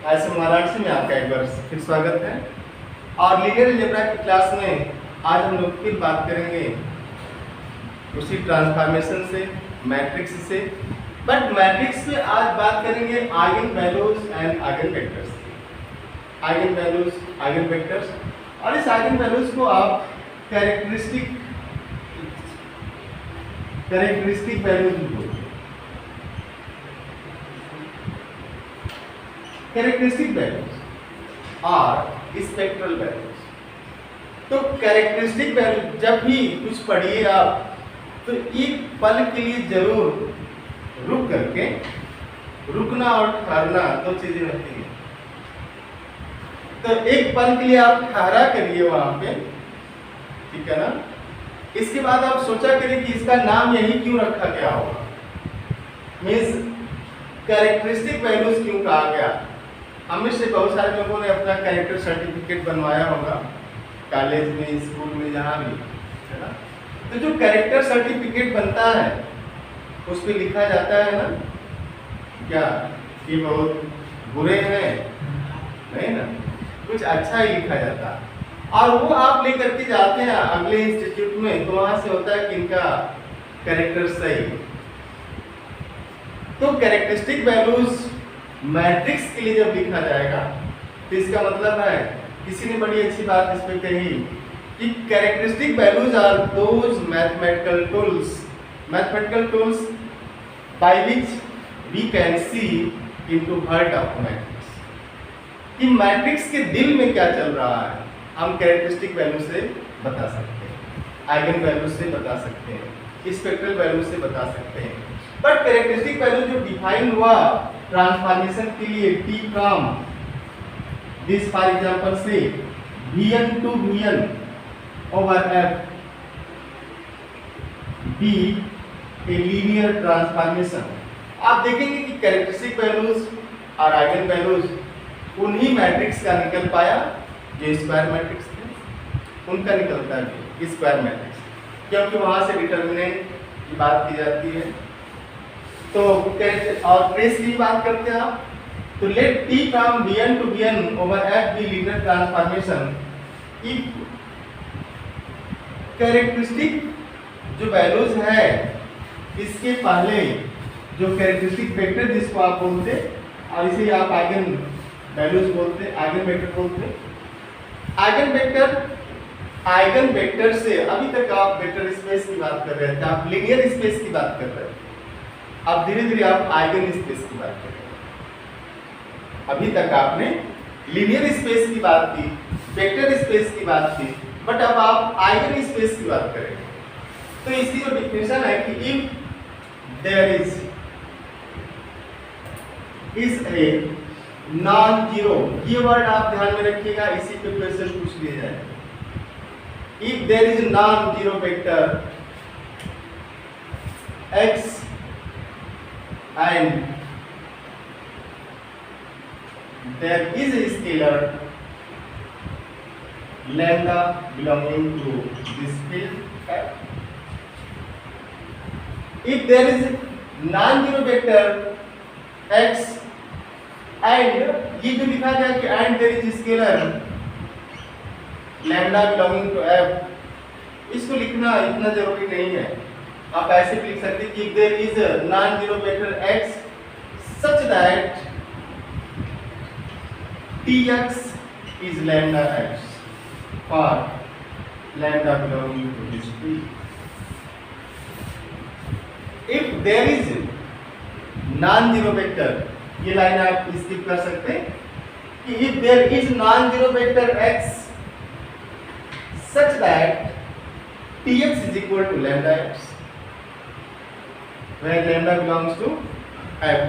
ऐसे वाराणसी में आपका एक बार फिर स्वागत है। और लीनियर अलजेब्रा की क्लास में आज हम लोग फिर बात करेंगे उसी ट्रांसफॉर्मेशन से, मैट्रिक्स से। बट मैट्रिक्स में आज बात करेंगे eigen values and eigen vectors. Eigen values, eigen vectors, और इस आइगन वैल्यूज को आप कैरेक्टरिस्टिक वैल्यूज बोलते हैं। कैरेक्टरिस्टिक वैल्यूज और स्पेक्ट्रल वैल्यूज। तो कैरेक्टरिस्टिक वैल्यू जब भी कुछ पढ़िए आप, तो एक पल के लिए जरूर रुक करके, रुकना और ठहरना दो चीजें रहती हैं। तो एक पल के लिए आप ठहरा करिए वहां पे, ठीक है ना। इसके बाद आप सोचा करिए कि इसका नाम यही क्यों रखा गया होगा, मीन्स कैरेक्टरिस्टिक वैल्यूज क्यों कहा गया। हमें से बहुत सारे लोगों ने अपना कैरेक्टर सर्टिफिकेट बनवाया होगा कॉलेज में, स्कूल में, जहाँ भी, है ना। तो जो कैरेक्टर सर्टिफिकेट बनता है उस पर लिखा जाता है ना, क्या ये बहुत बुरे हैं, नहीं ना, कुछ अच्छा ही लिखा जाता है। और वो आप लेकर के जाते हैं अगले इंस्टीट्यूट में, तो वहां से होता है कि इनका कैरेक्टर सही। तो कैरेक्टरिस्टिक वैल्यूज मैट्रिक्स के लिए जब लिखा जाएगा तो इसका मतलब है, किसी ने बड़ी अच्छी बात इस पे कही कि characteristic values are those mathematical tools by which we can see into heart of matrix. कि मैट्रिक्स के दिल में क्या चल रहा है हम कैरेक्टरिस्टिक वैल्यू से बता सकते हैं, आइगन वैल्यू से बता सकते हैं, स्पेक्ट्रल वैल्यू से बता सकते हैं। बट कैरेक्टरिस्टिक वैल्यू जो डिफाइन हुआ ट्रांसफॉर्मेशन के लिए, T from this for example से Vn to Vn over F be a linear transformation। आप देखेंगे कि कैरेक्टरिस्टिक वैल्यूज और आइगन वैल्यूज उन्हीं मैट्रिक्स का निकल पाया जो स्क्वायर मैट्रिक्स थे, उनका निकलता है स्क्वायर मैट्रिक्स, क्योंकि वहां से डिटर्मिनेंट की बात की जाती है। तो और ट्रेस की बात करते हैं आप, तो let T from Vn to Vn over F be linear transformation if characteristic जो वैल्यूज है इसके पहले जो कैरेक्टरिस्टिक वेक्टर जिसको आप बोलते, और इसे आप आइगन वैल्यूज बोलते, आइगन वेक्टर बोलते। आइगन वेक्टर से अभी तक आप वेक्टर स्पेस की बात कर रहे थे, आप लीनियर स्पेस की बात कर रहे थे, अब धीरे धीरे आप आइगन स्पेस की बात कर रहे हैं। अभी तक आपने लीनियर स्पेस की बात की, वेक्टर स्पेस की बात की, बट अब आप आइगन स्पेस की बात करेंगे। तो इसकी जो डिफिनेशन है कि if there is a non zero, ये वर्ड आप ध्यान में रखिएगा, इसी पे क्वेश्चन पूछ लिया जाए। If there is non zero vector x and there is a scalar lambda belonging to this field F. If there is non-zero vector x and ये जो लिखा गया कि and there is scalar lambda belonging to F, इसको लिखना इतना जरूरी नहीं है। आप ऐसे भी लिख सकते हैं कि there is a non-zero vector x such that tx is lambda x for lambda belonging to this field। If there is non-zero vector, ये लाइन आप स्किप कर सकते हैं कि if there is non-zero vector x such that tx is equal to lambda x where lambda belongs to f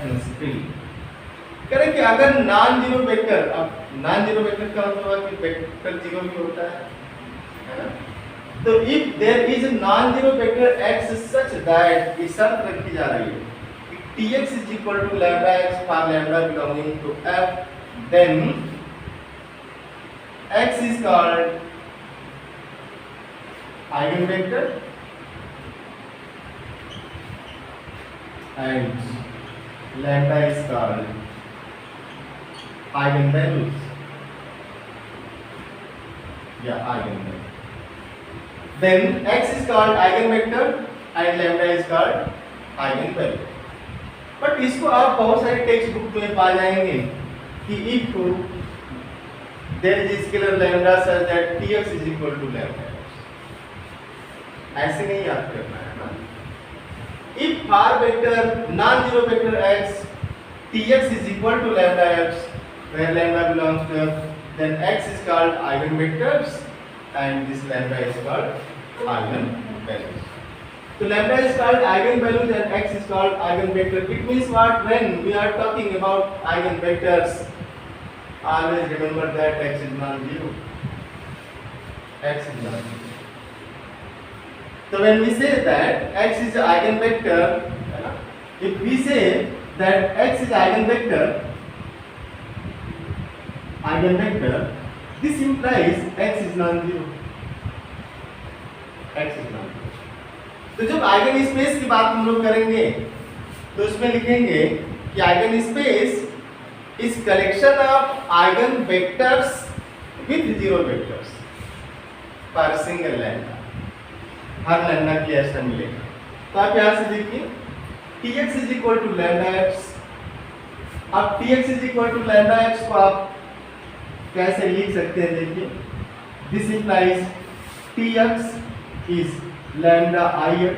means field। करें कि अगर non zero vector, अब नॉन जीरो वेक्टर का मतलब है कि वेक्टर जीरो भी होता है ना। तो if there is non zero vector x such that, ये शर्त रखी जा रही है कि tx is equal to lambda x for lambda belonging to f, then x is called eigenvector and lambda is called eigenvalues eigenvalue. Then x is called eigenvector and lambda is called eigenvalue. But इसको आप बहुत सारे text book में पा जाएंगे कि if there is scalar lambda such that tx is equal to lambda x. ऐसे नहीं याद करना है ना. If r vector non-zero vector x tx is equal to lambda x, where lambda belongs to f, then x is called eigenvectors and this lambda is called eigenvalues. So lambda is called eigenvalues and x is called eigenvector. It means what? When we are talking about eigenvectors, always remember that x is non-zero. X is non-zero. So when we say that x is eigenvector, if we say that x is eigenvector, this implies x is non-zero. X is non-zero. तो जब eigen space की बात हम लोग करेंगे तो उसमें लिखेंगे कि eigen space is collection of eigen vectors with zero vectors पर सिंगल लैम्डा. हर लैम्डा के लिए ऐसा मिलेगा. तो आप यहां से देखिए tx is equal to lambda x. अब tx is equal to lambda x को आप कैसे लिख सकते हैं? देखिए this implies tx is lambda ix.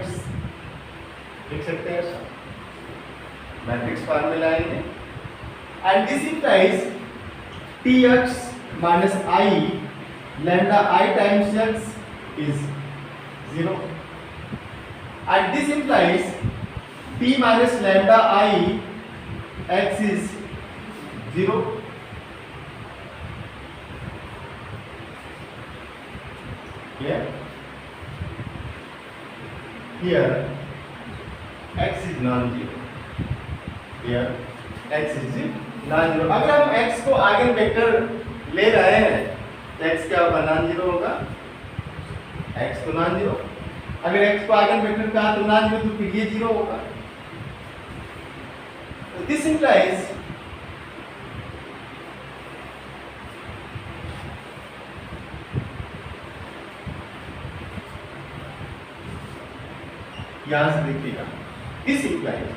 लिख सकते हैं ऐसा मैट्रिक्स फॉर्म में लाएंगे. And this implies tx minus i lambda i times x is 0. And this implies t minus lambda i x is 0. Here x is non-zero. Here x is non-zero. अगर हम x को eigen vector ले रहे हैं तो x क्या होगा? Non-zero होगा. x तो नॉन-जीरो. अगर x को आइगन वेक्टर कहा तो नॉन-जीरो, तो फिर ये 0 होगा. This implies यहां से देखिएगा दिस इंप्लाइज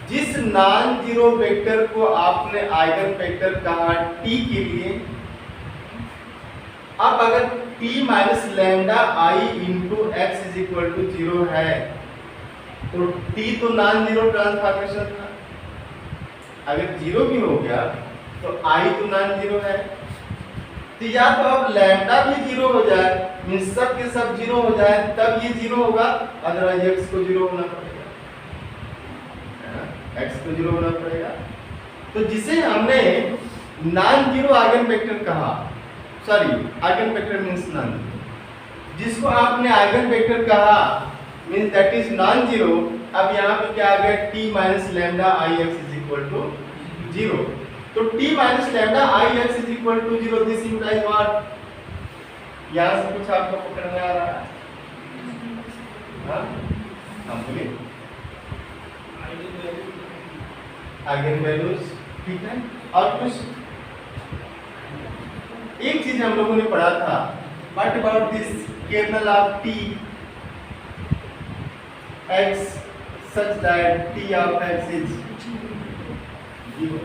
जिस नॉन जीरो वेक्टर को आपने आइगन वेक्टर कहा t के लिए, अब अगर t minus lambda i into X is equal to 0 है तो t तो नॉन जीरो ट्रांसफॉर्मेशन था. अगर 0 भी हो गया तो i तो नॉन जीरो है. तो या तो अब लैम्डा भी 0 हो जाए, मींस सब के सब 0 हो जाए, तब ये 0 होगा. अदरवाइज x को 0 होना पड़ेगा. x को 0 होना पड़ेगा. तो जिसे हमने नॉन जीरो आइगन वेक्टर कहा, sorry eigen vector means non, जिसको आपने आइगन वेक्टर कहा means that is non zero. अब यहाँ पे क्या आ गया? t minus lambda i x is equal to 0. तो t minus lambda i x is equal to 0. This implies what? यहाँ से कुछ आपको पकड़ में आ रहा है? हाँ, हम बोलिए आइगन वैल्यूज. ठीक है. और कुछ एक चीज हम लोगों ने पढ़ा था, what about this kernel of t x such that t of x is 0.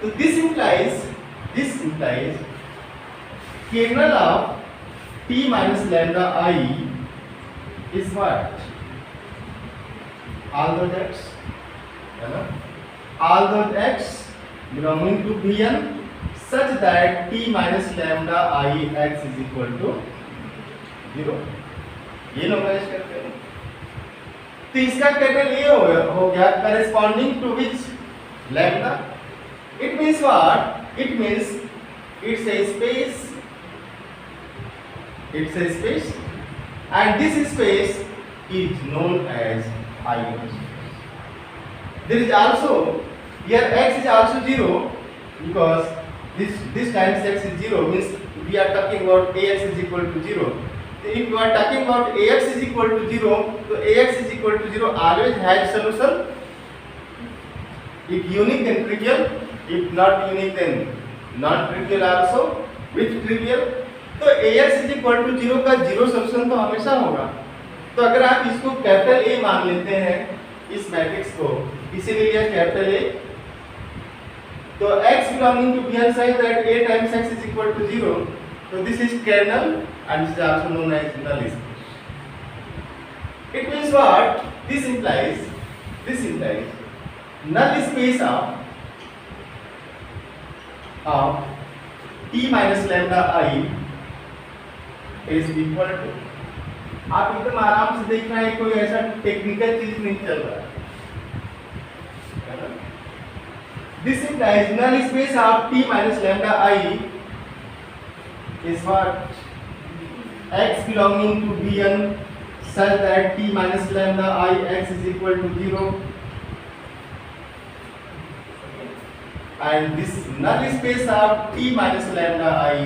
So this implies kernel of t minus lambda I is what? All those x, all those x belonging to Vn such that t minus lambda I x is equal to 0. ये normalise करते हैं. तो इसका colonel ये हो गया corresponding to which lambda. It means what? It means it's a space. It's a space, and this space is known as eigenspace. There is also here x is also 0 because this times x is 0 means we are talking about ax is equal to 0. If you are talking about ax is equal to 0, so ax is equal to 0 always has solution. If unique then trivial, if not unique then non-trivial also with trivial। तो Ax is equal to 0 का zero solution तो हमेशा होगा। तो अगर आप इसको capital A मान लेते हैं इस मैट्रिक्स को, इसीलिए लिया कैपिटल A, तो x belonging to Bn such that A times x is equal to 0, so this is kernel and this is also known as null space। It means what? This implies null space of t minus lambda I is equal to, आप एकदम आराम से देख रहे हैं, कोई ऐसा technical चीज नहीं चल रहा है। This implies null space of t minus lambda I is what? X belonging to Bn such that t minus lambda I x is equal to 0, and this null space of t minus lambda I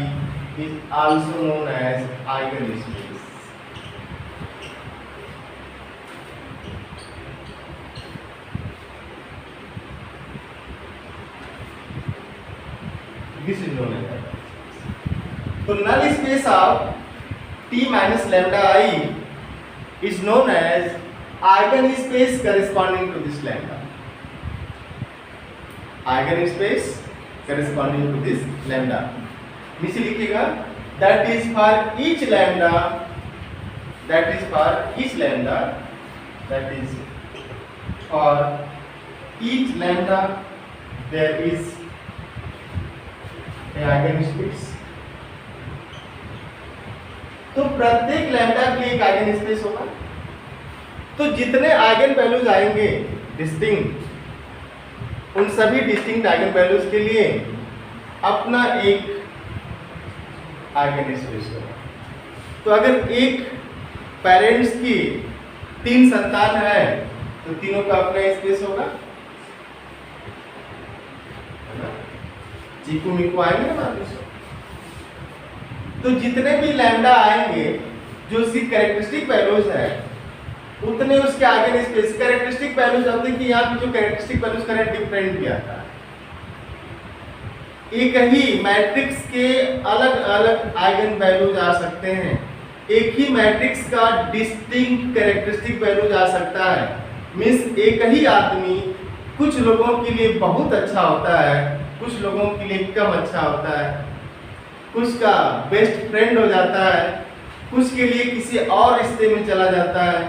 is also known as eigenspace। This is known as eigenspace। तो null space of t minus lambda I is known as eigenspace corresponding to this lambda। eigenspace corresponding to this lambda, नीचे लिखिएगा that is for each lambda, that is for each lambda, that is for each lambda there is a eigenspace। तो प्रत्येक lambda के लिए एक eigen space होगा। तो जितने आइगन वैल्यूज आएंगे डिस्टिंक्ट, उन सभी डिस्टिंक्ट आइगन वैल्यूज के लिए अपना एक आइगन स्पेस होगा। तो अगर एक पेरेंट्स की 3 संतान है तो तीनों का अपना स्पेस होगा, चीकू मिकू आएंगे ना। तो जितने भी लैम्डा आएंगे जो उसकी कैरेक्टरिस्टिक वैल्यूज है, उतने उसके आइगन स्पेस। कैरेक्टरिस्टिक वैल्यूज अब देखिए यहाँ पे जो कैरेक्टरिस्टिक वैल्यूज का डिफरेंट भी आता है। एक ही मैट्रिक्स के अलग अलग आइगन वैल्यूज आ सकते हैं, एक ही मैट्रिक्स का डिस्टिंक्ट कैरेक्टरिस्टिक वैल्यूज आ सकता है। मीन्स एक ही आदमी कुछ लोगों के लिए बहुत अच्छा होता है, कुछ लोगों के लिए कम अच्छा होता है, कुछ का बेस्ट फ्रेंड हो जाता है, कुछ के लिए किसी और रिश्ते में चला जाता है,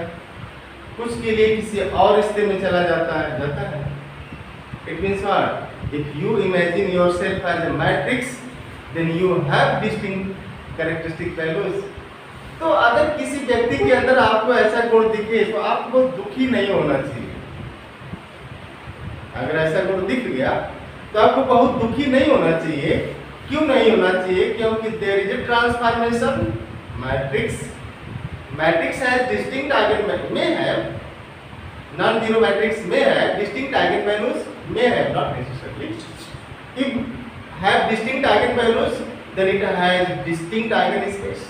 कुछ के लिए किसी और रिश्ते में चला जाता है। It means what? If you imagine yourself as a matrix, then you have distinct characteristic values। तो अगर किसी व्यक्ति के अंदर आपको ऐसा गुण दिखे तो आपको दुखी नहीं होना चाहिए। अगर ऐसा गुण दिख गया तो आपको बहुत दुखी नहीं होना चाहिए। क्यों नहीं होना चाहिए? क्योंकि there is a transformation. Matrix has distinct eigen values, may have non zero matrix may have distinct eigenvalues, may have not necessarily। if have distinct eigenvalues then it has distinct eigenspace,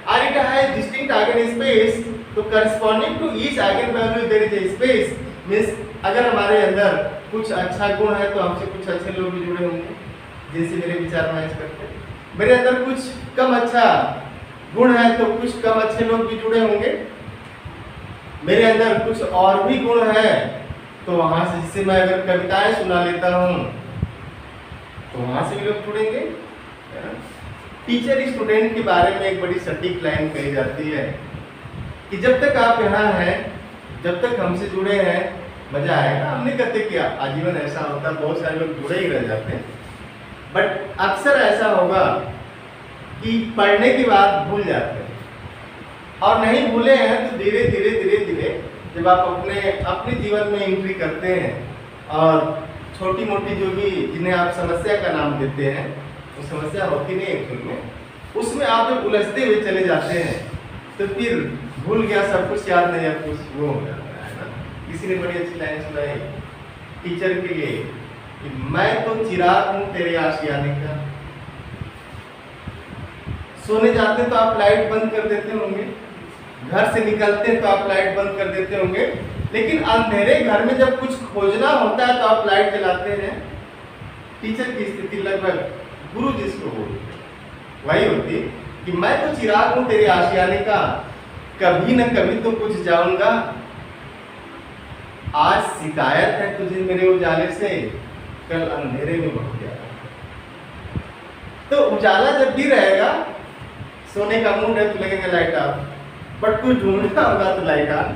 और it has distinct eigenspace तो corresponding to each eigenvalue there is a space। means अगर हमारे अंदर कुछ अच्छा गुण है तो हमसे कुछ अच्छे लोग भी जुड़े होंगे जिनसे मेरे विचार मैच करते हैं। मेरे अंदर कुछ कम अच्छा गुण है तो कुछ कम अच्छे लोग भी जुड़े होंगे। मेरे अंदर कुछ और भी गुण है तो वहां से, जिससे मैं अगर कविताएं सुना लेता हूं तो वहां से भी लोग जुड़ेंगे। टीचर स्टूडेंट के बारे में एक बड़ी सटीक लाइन कही जाती है कि जब तक आप यहाँ हैं, जब तक हमसे जुड़े हैं, मजा आएगा। हमने कहते कि आजीवन ऐसा होता है, बहुत सारे लोग जुड़े ही रह जाते हैं, बट अक्सर ऐसा होगा कि पढ़ने के बाद भूल जाते हैं, और नहीं भूले हैं तो धीरे धीरे जब आप अपने जीवन में एंट्री करते हैं और छोटी मोटी जो भी जिन्हें आप समस्या का नाम देते हैं, वो समस्या होती नहीं एक्चुअल में, उसमें आप जब उलझते हुए चले जाते हैं तो फिर भूल गया, सब कुछ याद नहीं, अब कुछ वो हो जाता है ना। किसी ने बड़ी अच्छी लाइन सुनाई टीचर के लिए कि मैं तो चिराग हूँ तेरे आशियाने का। सोने जाते तो आप लाइट बंद कर देते होंगे, घर से निकलते तो आप लाइट बंद कर देते होंगे, लेकिन अंधेरे घर में जब कुछ खोजना होता है तो आप लाइट जलाते हैं। टीचर की स्थिति लगभग गुरु जिसको वही होती कि मैं तो चिराग हूं तेरे आशियाने का, कभी न कभी तो कुछ जाऊंगा। आज शिकायत है तुझे मेरे उजाले से, कल अंधेरे में बह जाएगा। तो उजाला जब भी रहेगा, सोने का मूड है तो लगेगा लाइट ऑफ, बट कुछ ढूंढना होगा तो लाइट ऑन।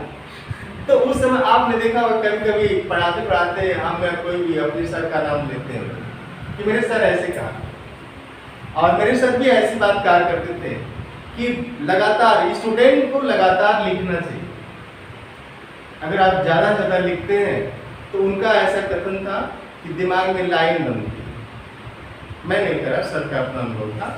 तो उस समय आपने देखा होगा कभी कभी पढ़ाते पढ़ाते हम कोई भी अपने सर का नाम लेते हैं कि मेरे सर ऐसे कहा, और मेरे सर भी ऐसी बात कहा करते थे कि लगातार स्टूडेंट को लगातार लिखना चाहिए। अगर आप ज़्यादा ज़्यादा लिखते हैं तो उनका ऐसा कथन था कि दिमाग में लाइन बनती है। मैं नहीं करा, सर का अपना अनुभव था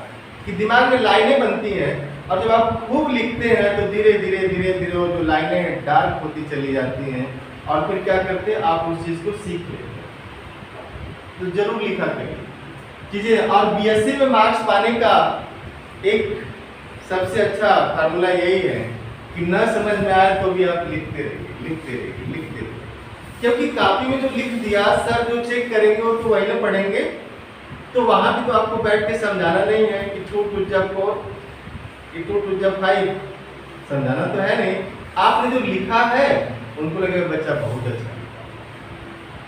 कि दिमाग में लाइनें बनती हैं, और जब आप खूब लिखते हैं तो धीरे धीरे धीरे धीरे वो जो लाइनें डार्क होती चली जाती हैं, और फिर क्या करते हैं आप उस चीज़ को सीख लेते हैं। तो जरूर लिखा करिए चीज़ें। और बीएससी में मार्क्स पाने का एक सबसे अच्छा फार्मूला यही है कि न समझ में आए तो भी आप लिखते रहिए, लिखते रहिए, लिखते रहिए। क्योंकि कॉपी में जो लिख दिया सर जो चेक करेंगे वो तो वही ना पढ़ेंगे, तो वहाँ भी तो आपको बैठ के समझाना नहीं है कि 2 2 जब 4, 2 2 जब 5, समझाना तो है नहीं। आपने जो लिखा है उनको लगेगा बच्चा बहुत अच्छा है,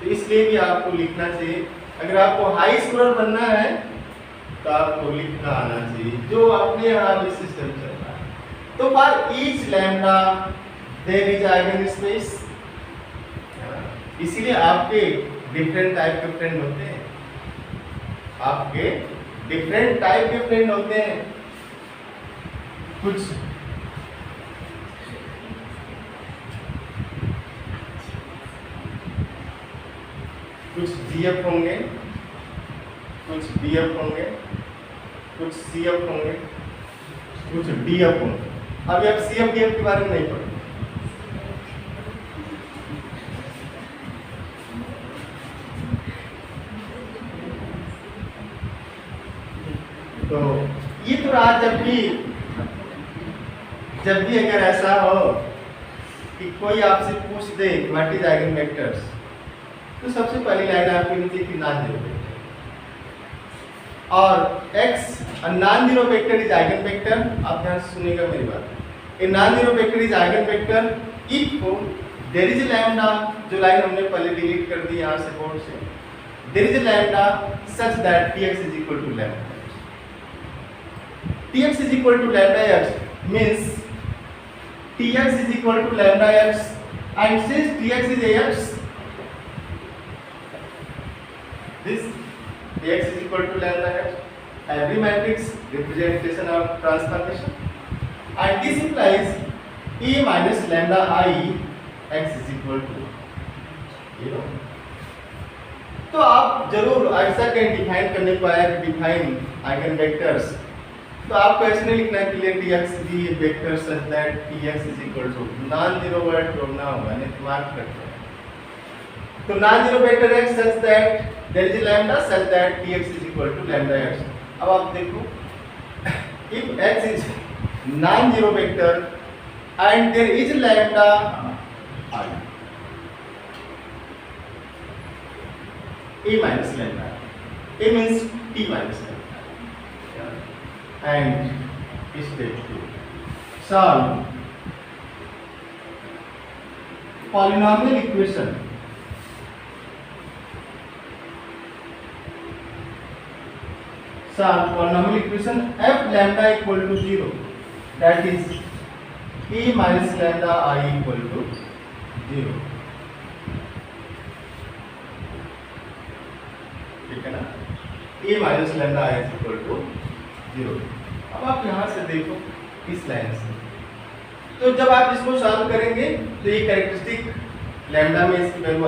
तो इसलिए भी आपको लिखना चाहिए। अगर आपको हाई स्कोरर बनना है तो आपको लिखना आना चाहिए, जो अपने यहाँ भी सिस्टम चल रहा है। तो for each lambda there is eigen space, इसीलिए आपके डिफरेंट टाइप के फ्रेंड होते हैं, आपके डिफरेंट टाइप के फ्रेंड होते हैं। कुछ जीएफ होंगे, कुछ बीएफ होंगे, कुछ सीएफ होंगे, कुछ डीएफ होंगे। अभी आप सीएफ डीएफ के बारे में नहीं पढ़ेंगे। तो ये तो रहा जब भी अगर ऐसा हो कि कोई आपसे पूछ दे व्हाट इज आइगन वेक्टर्स, तो सबसे पहली लाइन आपकी नीचे की नॉन जीरो वेक्टर, और X non zero vector is eigen vector. आप ध्यान से सुनिएगा मेरी बात। A non zero vector is eigen vector if there is lambda, जो लाइन हमने पहले डिलीट कर दी यहाँ से बोर्ड से, there is lambda such that tx is equal to lambda. tx is equal to lambda x means tx is equal to lambda x, and since tx is ax, this tx is equal to lambda x, every matrix representation of transformation, and this implies a minus lambda I x is equal to 0। तो आप जरूर ऐसा कहीं define करने को आया कि define eigen vectors, तो आपको ऐसे नहीं लिखना है कि tx भी vector such that tx is equal to non zero word जोड़ना होगा, नहीं तो मार्क करते हैं। तो non zero vector x such that there is lambda such that tx is equal to lambda x। अब आप देखो, if x is non zero vector and there is lambda I, a minus lambda, a means t minus lambda, and step 2 solve polynomial equation f lambda equal to 0, that is a minus lambda I equal to 0। ठीक है ना, a minus lambda I is equal to 0। अब आप यहाँ से देखो इस line से, तो जब आप इसको सॉल्व करेंगे तो ये कैरेक्टरिस्टिक लैम्डा में इसकी वैल्यू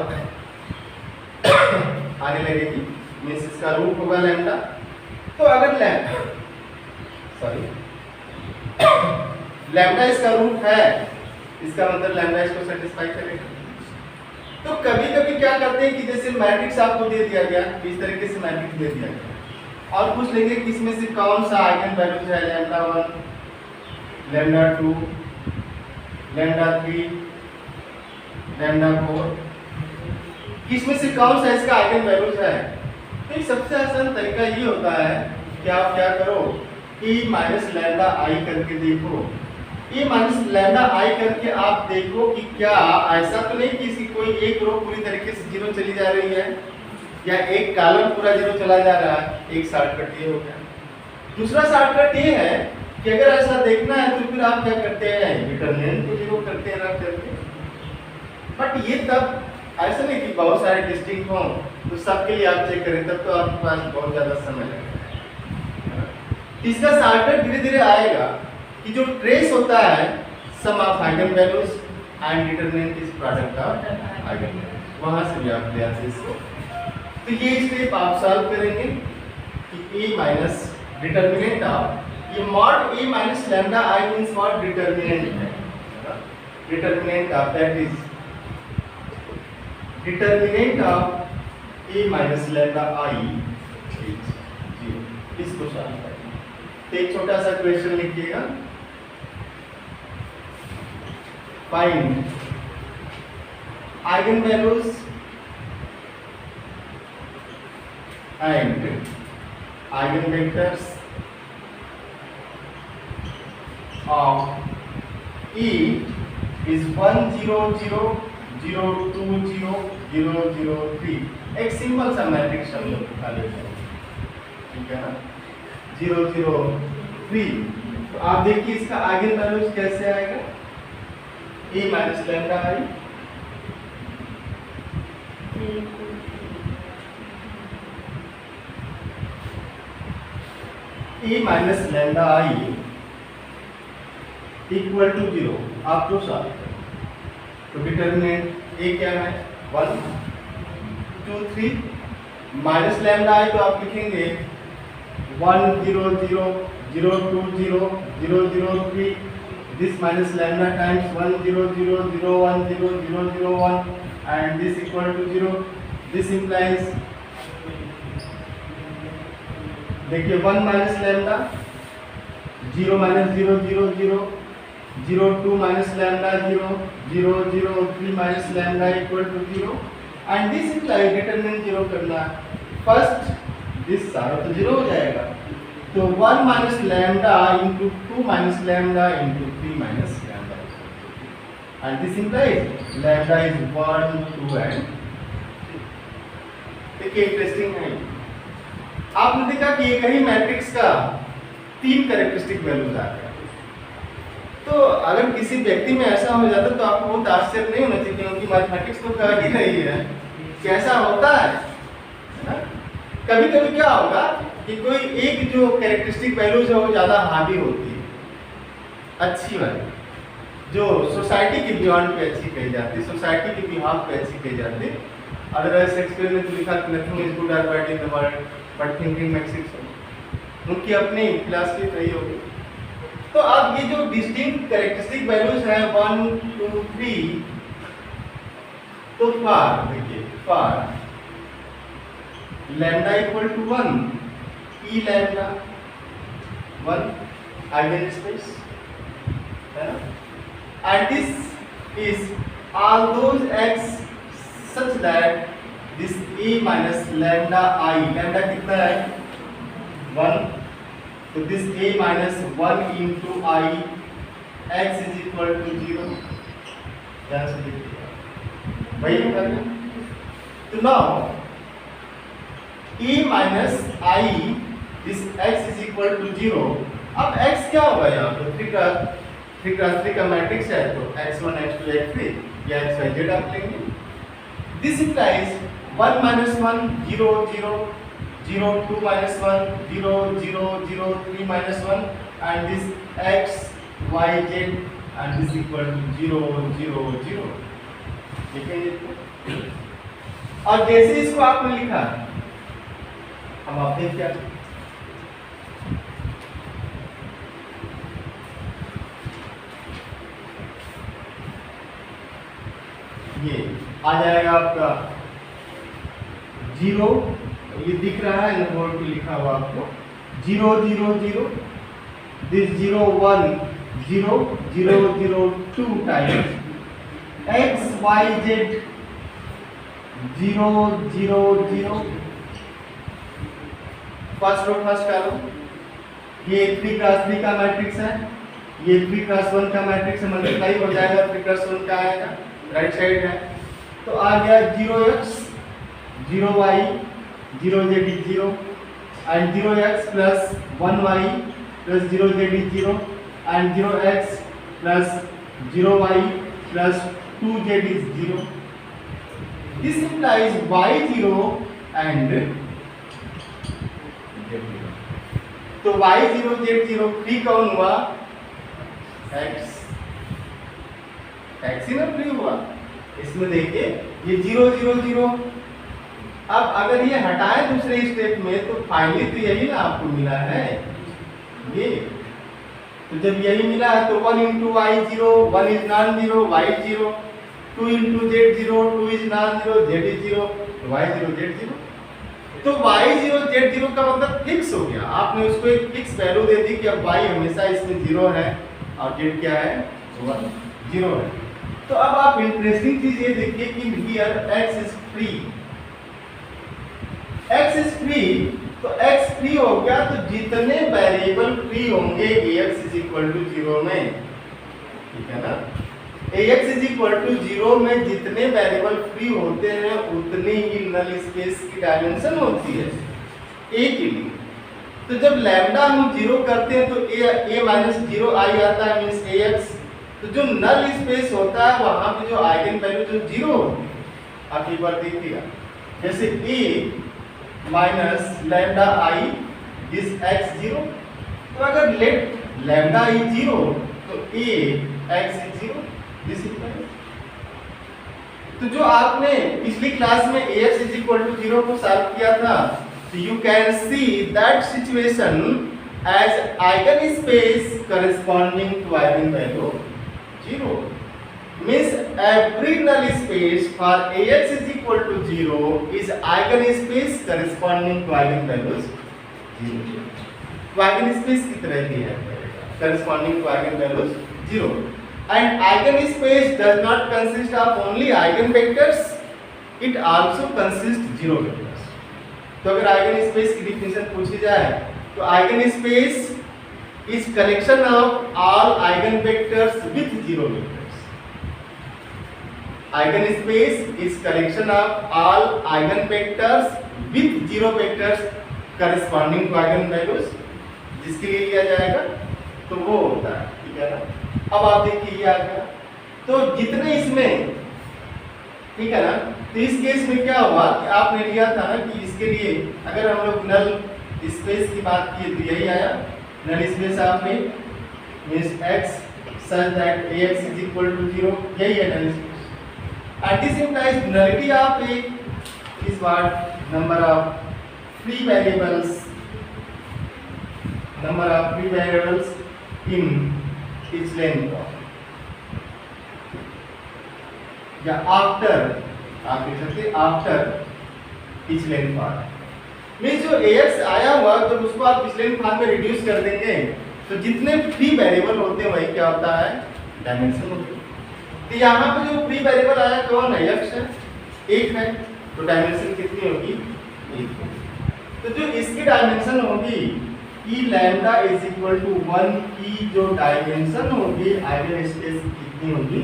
आने लगेगी, मीन्स इसका रूट होगा लैम्डा। तो अगर लैम्डा इसका रूट है, इसका मतलब लैम्डा इसको सेटिस्फाई करेगा। तो कभी कभी क्या करते हैं कि जैसे मैट्रिक्स आपको दे दिया गया, इस तरीके से मैट्रिक्स दे दिया गया, और पूछ लेंगे कि इसमें से कौन सा आइगन वैल्यूज है, लैम्डा 1, लैम्डा 2, लैम्डा 3, लैम्डा 4। इसमें से कौन सा इसका आइगन वैल्यूज है? तो सबसे आसान तरीका ये होता है कि आप क्या करो, e माइनस लैम्डा आई करके देखो। e माइनस लैम्डा आई करके आप देखो कि क्या ऐसा तो नहीं कि इसकी कोई एक रो पूरी तरीके से जीरो चली जा रही है या एक कॉलम पूरा जीरो चला जा रहा है। एक शॉर्टकट ये हो गया। दूसरा शॉर्टकट ये है कि अगर ऐसा देखना है तो फिर आप क्या करते हैं, डिटरमिनेंट को जीरो करते हैं रख करके। बट ये तब ऐसा नहीं कि बहुत सारे डिस्टिंक्ट हों तो सबके लिए आप चेक करें, तब तो आपके पास बहुत ज़्यादा समय लगेगा। इसका शॉर्टकट धीरे धीरे आएगा कि जो ट्रेस होता है sum of eigen values and determinant is product of eigen values, वहाँ से भी आप ले आते इसको। तो ये स्टेप आप सॉल्व करेंगे कि e माइनस डिटरमिनेंट ऑफ ये mod e minus lambda I means what, determinant है। Determinant of that is determinant of e minus lambda I is 0। इसको सॉल्व करेंगे। तो एक छोटा सा क्वेश्चन लिखिएगा, find eigen values and eigen vectors of E is 1 0 0 0 2 0 0 0 3। एक सिंपल सा मैट्रिक्स हम लोग उठा लेते हैं, ठीक है ना, 0 0 3। तो आप देखिए इसका आइगन वैल्यूज कैसे आएगा, e minus lambda I e minus lambda I equal to 0। आप तो सॉल्व करें तो डिटरमिनेंट ए क्या है, 1 2 3 माइनस लैम्डा आई तो आप लिखेंगे 1 0 0 0 2 0 0 0 3 this minus lambda times 1 0 0 0 1 0 0 0 1 and this equal to 0। this implies देखिए 1 minus lambda 0 minus 0 0 0 0 2 minus lambda 0 0 0 3 minus lambda equal to 0 and this imply determinant 0 करना है। फर्स्ट दिस सारा तो 0 हो जाएगा, तो 1 minus lambda into 2 minus lambda into 3 minus lambda and this implies lambda is 1 2 and 3। देखिए interesting है, आपने देखा कि एक ही मैट्रिक्स का 3 कैरेक्टरिस्टिक वैल्यूज आ गया। तो अगर किसी व्यक्ति में ऐसा हो जाता तो आपको बहुत आश्चर्य नहीं होना चाहिए, क्योंकि मैथमेटिक्स तो कह ही नहीं है कैसा होता है ना। कभी कभी क्या होगा कि कोई एक जो कैरेक्टरिस्टिक वैल्यूज है वो ज़्यादा हावी होती है, अच्छी वाली, जो सोसाइटी के बियॉन्ड पे अच्छी कही जाती है, सोसाइटी के बिहाफ पे अच्छी कही जाती है। अदरवाइज शेक्सपियर ने तो लिखा कि नथिंग इज गुड और bad in the world but thinking makes it so. उनकी अपनी फिलॉसफी रही होगी। तो अब ये जो डिस्टिंक्ट कैरेक्टरिस्टिक वैल्यूज हैं 1 2 3, तो फार देखिए for lambda equal to 1 E lambda 1 eigen space है ना, and this is all those x such that this A minus lambda I, lambda कितना है 1, तो this a minus 1 into I x is equal to 0। ध्यान से देखिए वही होता है। तो now a minus I this x is equal to 0। अब x क्या होगा यहाँ पे, 3 का मैट्रिक्स है तो x1 x2 x3 या x y z आप लेंगे। This implies 1 minus 1 0 0 0 2 minus 1 0 0 0 3 minus 1 and this x y z and this equal to 0 0 0। लिखेंगे और जैसे इसको आपने लिखा हम आप देख क्या ये आ जाएगा आपका 0, ये दिख रहा है ना बोर्ड पे लिखा हुआ आपको 0 0 0 this 0 1 0 0 0 2 times X Y Z 0 0 0, first row first column, ये 3 क्रॉस 3 का मैट्रिक्स है, ये 3 क्रॉस 1 का मैट्रिक्स है, मल्टीप्लाई हो जाएगा 3 क्रॉस 1 का आएगा, राइट साइड है। तो आ गया 0x 0y 0z 0 and 0x plus 1y plus 0z 0 and 0x plus 0y plus 2z is 0. This implies y0 and z0. तो y0 z0 फ्री कौन हुआ? x ही ना फ्री हुआ। इसमें देखिए ये 0 0 0, अब अगर ये हटाए दूसरे स्टेप में तो फाइनली तो यही ना आपको मिला है ये। तो जब यही मिला है तो 1 into y0 1 is non-zero y0, 2 into z0 2 is non-zero z is 0, तो y0 z0। तो y0 z0 का मतलब फिक्स हो गया, आपने उसको एक फिक्स वैल्यू दे दी कि अब y हमेशा इसमें 0 है और z क्या है? 0 है। तो अब आप इंटरेस्टिंग चीज ये देखिए कि here x is free, x is free, तो x फ्री हो गया तो जितने वेरिएबल फ्री होंगे ax इज इक्वल टू 0 में, ठीक है ना? ax इज इक्वल टू 0 में जितने वेरिएबल फ्री होते हैं उतनी ही नल स्पेस की डायमेंशन होती है a के लिए। तो जब लैम्डा हम 0 करते हैं तो a माइनस 0 आई आता है, मीन्स ax। तो जो नल स्पेस होता है वहां पे जो आइगन वैल्यू जो 0 होती है, आप एक बार देखिएगा, जैसे a minus lambda I this x 0, तो अगर लेट लैम्डा ई 0 तो a x is 0 this equal. तो जो आपने पिछली क्लास में ax इज इक्वल टू 0 को सॉल्व किया था, तो you can see that situation as eigenspace corresponding to eigenvalue 0, means every null space for ax is equal to 0 is eigenspace corresponding to eigenvalues 0। तो eigenspace की तरह ही है corresponding to eigenvalues 0, and eigenspace does not consist of only eigenvectors, it also consists 0 vectors। तो अगर eigenspace की definition पूछी जाए तो eigenspace is collection of all eigenvectors with 0 vectors। Eigenspace is collection of all eigenvectors with 0 vectors corresponding to eigenvalues, जिसके लिए लिया जाएगा तो वो होता है, ठीक है ना? अब आप देखिए ये आ गया, तो जितने इसमें, ठीक है ना? तो इस केस में क्या हुआ कि आपने लिया था ना कि इसके लिए अगर हम लोग नल स्पेस की बात की तो यही आया, नल स्पेस आपने means x such that ax is equal to 0, यही है null space. And this implies nullity of A is what? Number of free variables, number of free variables in its length या after, आप देख सकते after each length part, means जो ax आया हुआ तो उसको आप पिछले फॉर्म में रिड्यूस कर देंगे तो जितने फ्री वेरिएबल होते हैं वही क्या होता है? डायमेंशन होती है। तो यहाँ पे जो फ्री वेरिएबल आया कौन है? x है, 1 है, तो डायमेंशन कितनी होगी? 1। तो जो इसकी डायमेंशन होगी ई लैम्डा इज इक्वल टू 1 की जो डायमेंशन होगी आइगन स्पेस कितनी होगी?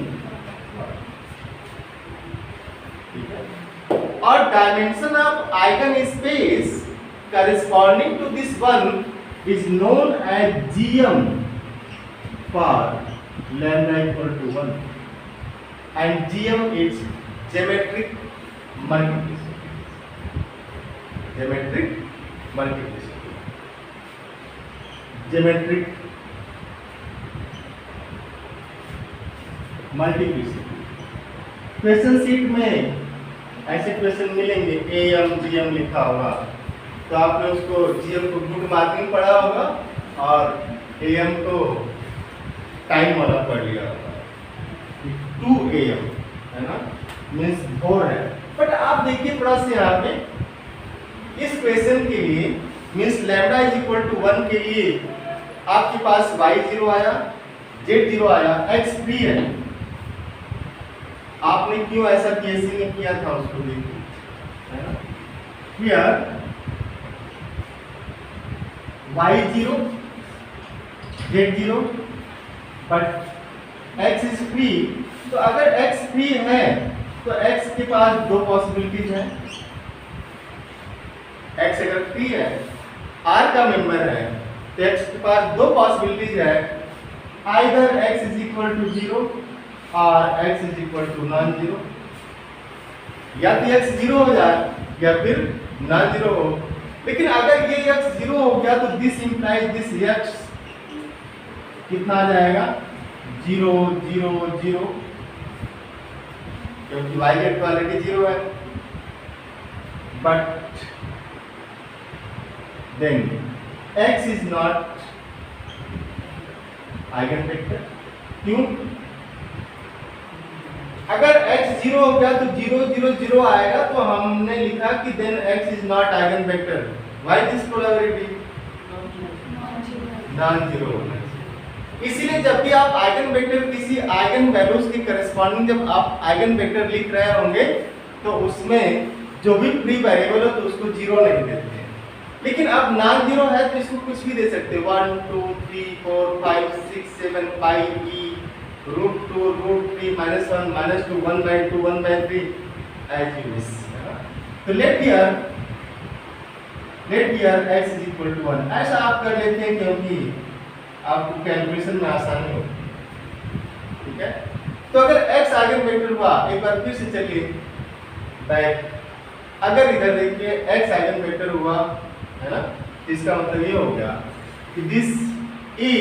ठीक है। और dimension of eigen space corresponding to this one is known as GM for lambda equal to 1, and GM is geometric multiplicity, geometric multiplicity, geometric multiplicity। Question sheet में ऐसे क्वेश्चन मिलेंगे, AM GM लिखा होगा तो आपने उसको GM को good marking पढ़ा होगा और AM को टाइम वाला पढ़ लिया होगा। 2 AM है ना, मीन्स 4 है। बट आप देखिए थोड़ा सा यहाँ पे इस क्वेश्चन के लिए means lambda is equal to 1 के लिए आपके पास y0 आया, z0 आया, x फ्री है, आपने क्यों ऐसा केसी में किया था उसको देखिए, है ना। Here y0 z0 but x is free. तो अगर x फ्री है तो x के पास दो पॉसिबिलिटीज हैं। x अगर फ्री है, R का मेंबर है, तो x के पास दो पॉसिबिलिटीज है, either x is equal to 0 और x is equal to non zero. या तो x 0 हो जाए या फिर नॉन जीरो हो। लेकिन अगर ये x 0 हो गया तो दिस इंप्लाइज दिस x कितना आ जाएगा, 0 0 0, क्योंकि y गेट ऑलरेडी 0 है। But then x is not eigen vector. क्यों? अगर x 0 हो गया तो 0 0 0 आएगा, तो हमने लिखा कि then x is not eigen vector. Why this probability? Non zero होना चाहिए। इसीलिए जब भी आप आइगन वेक्टर किसी आइगन वैल्यूज के करस्पॉन्डिंग जब आप आइगन वेक्टर लिख रहे होंगे तो उसमें जो भी फ्री वेरिएबल हो तो उसको 0 नहीं देते हैं। लेकिन अब नॉन जीरो है तो इसको कुछ भी दे सकते हैं, 1 2 3 4 5 6 7 पाई e √2 √3 -1 -2 1/2 1/3 as you wish। तो let here x is equal to 1 ऐसा आप कर लेते हैं क्योंकि आपको कैलकुलेशन में आसानी हो। ठीक है, तो अगर x आइगन वेक्टर हुआ, एक बार फिर से चलिए बैक, अगर इधर देखिए x आइगन वेक्टर हुआ है ना, इसका मतलब ये हो गया कि this e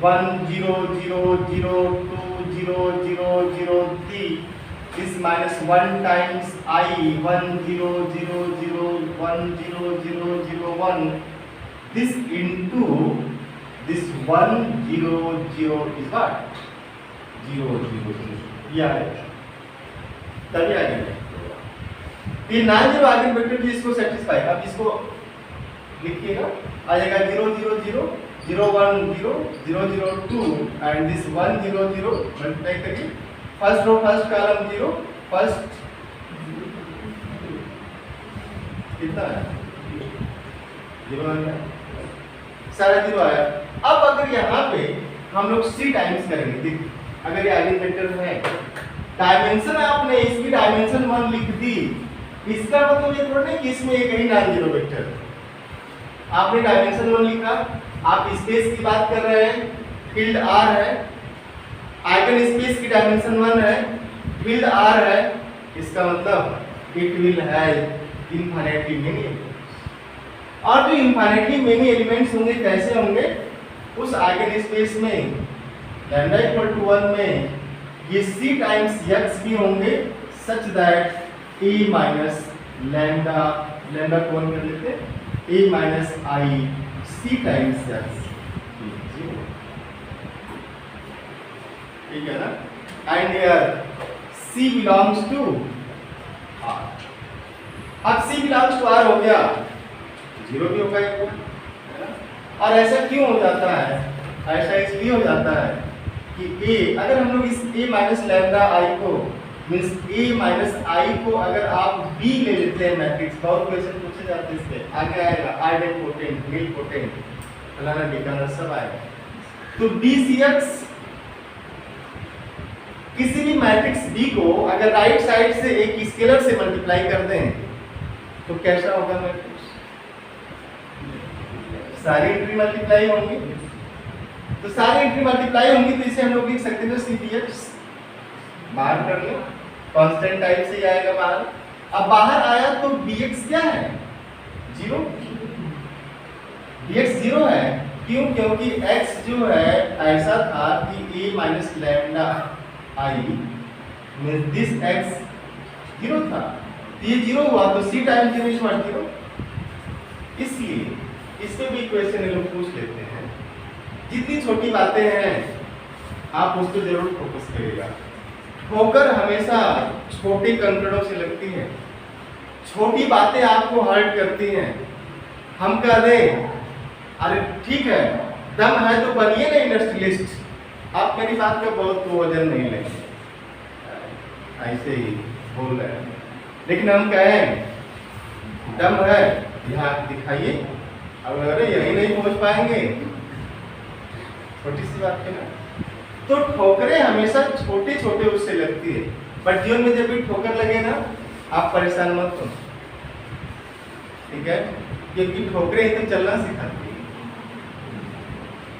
1 0 0 0 2 0 0 0 3 is -1 times I 1 0 0 0 1 0 0 0 1, this into this 1 0 0 is what 0 0 0, यह है तभी आगे ये नॉन जीरो आइगन वेक्टर भी इसको सेटिस्फाई। अब इसको लिखिएगा, आ जाएगा 0 0 0 0 1 0 0 0 2 एंड दिस 1 0 0 मल्टीप्लाई करिए, first row first column 0, first कितना है 0 आ गया, सारा 0 आया। अब अगर यहाँ पे हम लोग सी टाइम्स करेंगे, देखिए अगर ये आइगन वेक्टर है, डायमेंशन आपने इसकी डायमेंशन 1 लिख दी, इसका मतलब ये थोड़ा नहीं कि इसमें एक ही नॉन जीरो वेक्टर। आपने डायमेंशन 1 लिखा, आप स्पेस की बात कर रहे हैं, फील्ड R है, आइगन स्पेस की डायमेंशन 1 है, फील्ड R है, इसका मतलब it will have infinitely many elements. और जो इनफिनिटली मेनी एलिमेंट्स होंगे कैसे होंगे, उस आइगन स्पेस में लैम्डा इक्वल टू 1 में ये c टाइम्स x भी होंगे such that a minus lambda, lambda कौन कर लेते a minus i c times x, ठीक है ना। And here c belongs to r। अब c बिलोंग्स टू r हो गया, 0 भी होगा है ना। और ऐसा क्यों हो जाता है? ऐसा इसलिए हो जाता है कि a, अगर हम लोग इस a माइनस लैम्डा i को मींस a माइनस i को अगर आप b ले लेते हैं मैट्रिक्स, बहुत क्वेश्चन पूछे जाते हैं इसके, आगे आएगा आइडेंटिपोटेंट, निलपोटेंट, फलाना ढिकाना सब आएगा। तो bcx किसी भी मैट्रिक्स b को अगर राइट साइड से एक स्केलर से मल्टीप्लाई कर दें तो कैसा होगा मैट्रिक्स? सारी एंट्री मल्टीप्लाई होंगी, तो सारी एंट्री मल्टीप्लाई होंगी, तो इसे हम लोग लिख सकते हैं cpx, बाहर कर लो, कांस्टेंट टाइप से ही आएगा बाहर। अब बाहर आया तो bx क्या है? 0। bx 0 है, क्यों? क्योंकि x जो है ऐसा था कि a माइनस लैम्डा i में दिस x 0 था, तो ये 0 हुआ तो c टाइम्स 0 इज 0। इसलिए इस पे भी क्वेश्चन लोग पूछ लेते हैं। जितनी छोटी बातें हैं आप उस पर जरूर फोकस करिएगा। ठोकर हमेशा छोटे कंकड़ों से लगती है, छोटी बातें आपको हर्ट करती हैं। हम कह दें अरे ठीक है, दम है तो बनिए ना इंडस्ट्रियलिस्ट, आप मेरी बात का बहुत वजन नहीं लेंगे। ऐसे ही बोल रहे हैं, लेकिन हम कहें दम है यहाँ दिखाइए, अब अरे यही नहीं पहुंच पाएंगे, छोटी सी बात है ना। तो ठोकरें हमेशा छोटे छोटे उससे लगती है, बट जीवन में जब भी ठोकर लगे ना आप परेशान मत हो, ठीक है, क्योंकि ठोकरें ही तो चलना सिखाती है।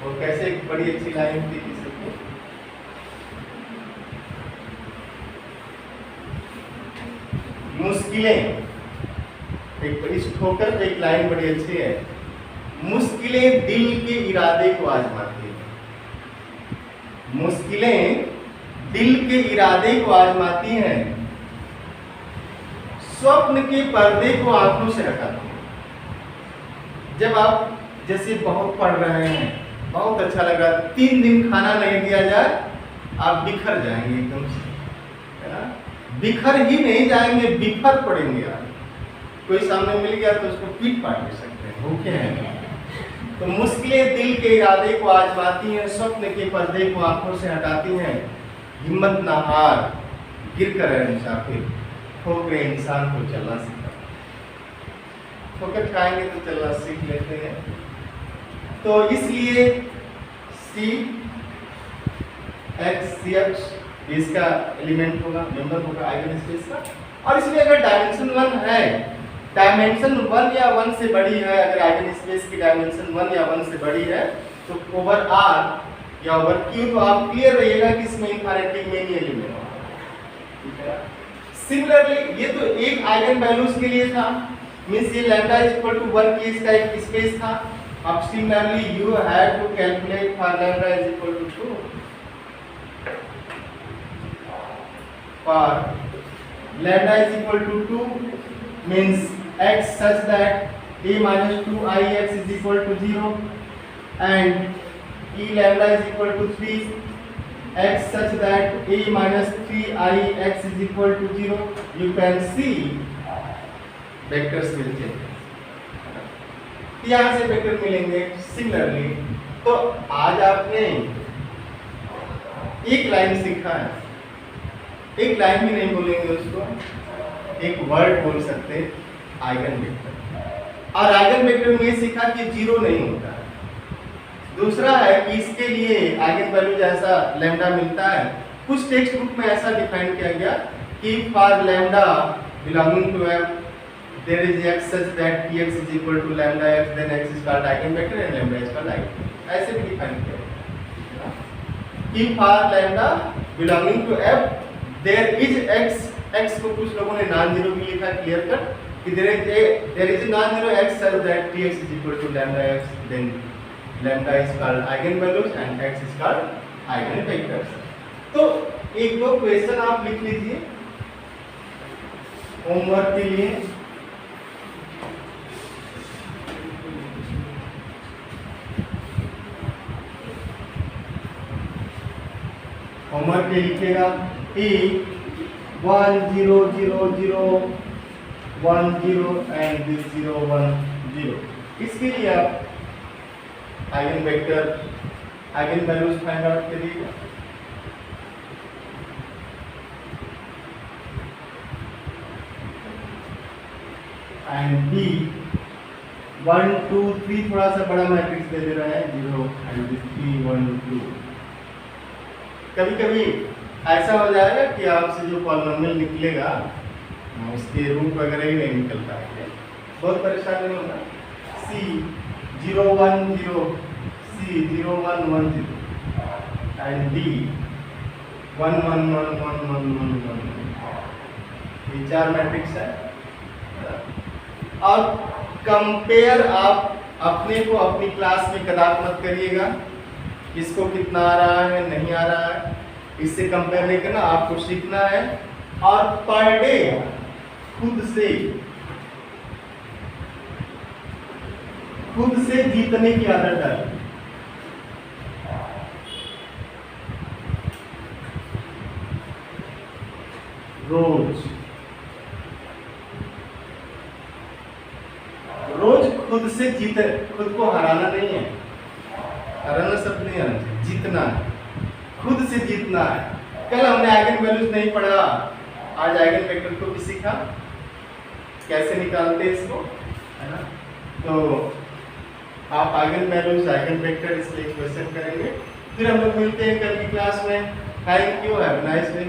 और कैसे एक बड़ी अच्छी लाइन थी सबको, मुश्किलें, एक इस ठोकर पे एक लाइन बड़ी अच्छी है, मुश्किलें दिल के इरादे को आजमाती हैं, मुश्किलें दिल के इरादे को आजमाती हैं, स्वप्न के पर्दे को आंखों से हटाती हैं। जब आप जैसे बहुत पढ़ रहे हैं, बहुत अच्छा लग रहा है, 3 दिन खाना नहीं दिया जाए आप बिखर जाएंगे एकदम से, है ना, बिखर ही नहीं जाएंगे, बिखर पड़ेंगे आप। कोई सामने मिल गया तो उसको पीट पाट भी सकते हैं, भूखे हैं। तो मुश्किलें दिल के इरादे को आजमाती हैं, स्वप्न के पर्दे को आंखों से हटाती हैं, हिम्मत ना हार, गिर कर है मुसाफिर, ठोकरे इंसान को चलना सिखाती, ठोकर खाएंगे तो चलना सीख लेते हैं। तो इसलिए सी एक्स सी एक्स इसका एलिमेंट होगा, मेंबर होगा आइगन स्पेस का। और इसलिए अगर डायमेंशन 1 है, डायमेंशन 1 या 1 से बड़ी है, अगर आइगन स्पेस की डायमेंशन 1 या 1 से बड़ी है तो ओवर R या ओवर Q, तो आप क्लियर रहिएगा कि इसमें इंफिनिटी में ही एलिमेंट होगा, ठीक है। सिमिलरली ये तो एक आइगन वैल्यूज के लिए था, मींस ये लैम्डा इज इक्वल टू 1 की इसका एक स्पेस था। अब similarly you have to calculate for lambda is equal to 2 for lambda is equal to 2 means x such that a minus 2 I x is equal to 0 and e lambda is equal to 3 x such that a minus 3 I x is equal to 0. You can see vectors will change. यहाँ से vector मिलेंगे। Similarly तो आज आपने एक line सीखा है, एक लाइन भी नहीं बोलेंगे उसको, एक वर्ड बोल सकते आइगन वेक्टर। और आइगन वेक्टर में ये सीखा कि जीरो नहीं होता है। दूसरा है कि इसके लिए आइगन वैल्यू जैसा लैम्डा मिलता है, कुछ टेक्स्ट बुक में ऐसा डिफाइन किया गया कि for lambda belonging to F there is x such that px is equal to lambda x, then x is called eigenvector and lambda is called eigenvector. ऐसे भी डिफाइन किया है कि for lambda belonging to f there is x, x को कुछ लोगों ने non zero भी लिखा क्लियर कट कि there is a non-zero x such that px is equal to lambda x, then lambda is called eigenvalues and x is called eigenvectors. तो एक दो क्वेश्चन आप लिख लीजिए होमवर्क के लिए। होमवर्क पे लिखेगा e 1 0 0 0 1 0 and this 0 1 0। इसके लिए आप eigen vector eigen values find out करिएगा। एंड b 1 2 3 थोड़ा सा बड़ा मैट्रिक्स दे दे रहा है 0 and this 3 1 2। कभी कभी ऐसा हो जाएगा कि आपसे जो पॉलिनोमियल निकलेगा उसके रूट वगैरह ही नहीं निकल पाएंगे, बहुत परेशानी नहीं होगा। c 0 1 0 c 0 1 1 0 and d 1 1 1 1 1 1 1। ये चार मैट्रिक्स है। और कंपेयर आप अपने को अपनी क्लास में कदाप मत करिएगा, इसको कितना आ रहा है नहीं आ रहा है, इससे कंपेयर नहीं करना, आपको सीखना है। और पर डे खुद से जीतने की आदत डालें। रोज खुद से जीते, खुद को हराना नहीं है, हराना सब नहीं आना चाहिए, जीतना है, खुद से जीतना है। कल हमने आइगन वैल्यूज नहीं पढ़ा, आज आइगन वेक्टर को भी सीखा, कैसे निकालते हैं इसको, है ना। तो आप आइगन वैल्यूज आइगन वेक्टर इसलिए क्वेश्चन करेंगे। फिर हम लोग मिलते हैं कल की क्लास में। Thank you, have a nice day.